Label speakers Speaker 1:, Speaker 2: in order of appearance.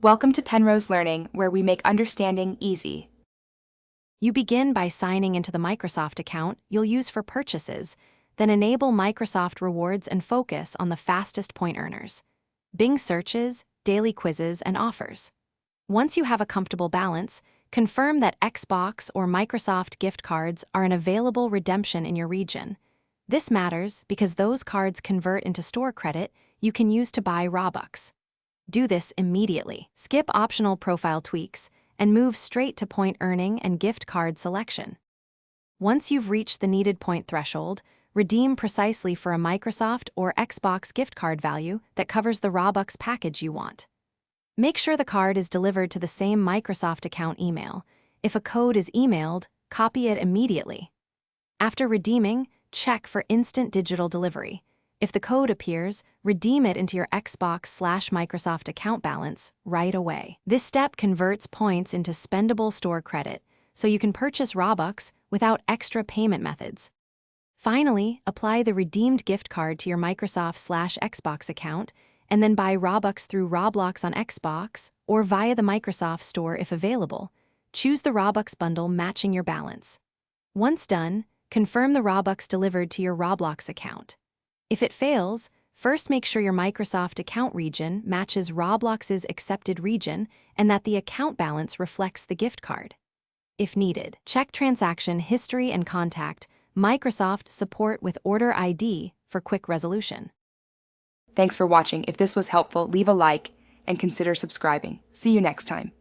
Speaker 1: Welcome to Penrose Learning, where we make understanding easy.
Speaker 2: You begin by signing into the Microsoft account you'll use for purchases, then enable Microsoft Rewards and focus on the fastest point earners. Bing searches, daily quizzes, and offers. Once you have a comfortable balance, confirm that Xbox or Microsoft gift cards are an available redemption in your region. This matters because those cards convert into store credit you can use to buy Robux. Do this immediately. Skip optional profile tweaks and move straight to point earning and gift card selection. Once you've reached the needed point threshold, redeem precisely for a Microsoft or Xbox gift card value that covers the Robux package you want. Make sure the card is delivered to the same Microsoft account email. If a code is emailed, copy it immediately. After redeeming, check for instant digital delivery. If the code appears, redeem it into your Xbox/Microsoft account balance right away. This step converts points into spendable store credit, so you can purchase Robux without extra payment methods. Finally, apply the redeemed gift card to your Microsoft/Xbox account, and then buy Robux through Roblox on Xbox or via the Microsoft Store if available. Choose the Robux bundle matching your balance. Once done, confirm the Robux delivered to your Roblox account. If it fails, first make sure your Microsoft account region matches Roblox's accepted region and that the account balance reflects the gift card. If needed, check transaction history and contact Microsoft support with Order ID for quick resolution.
Speaker 1: Thanks for watching. If this was helpful, leave a like and consider subscribing. See you next time.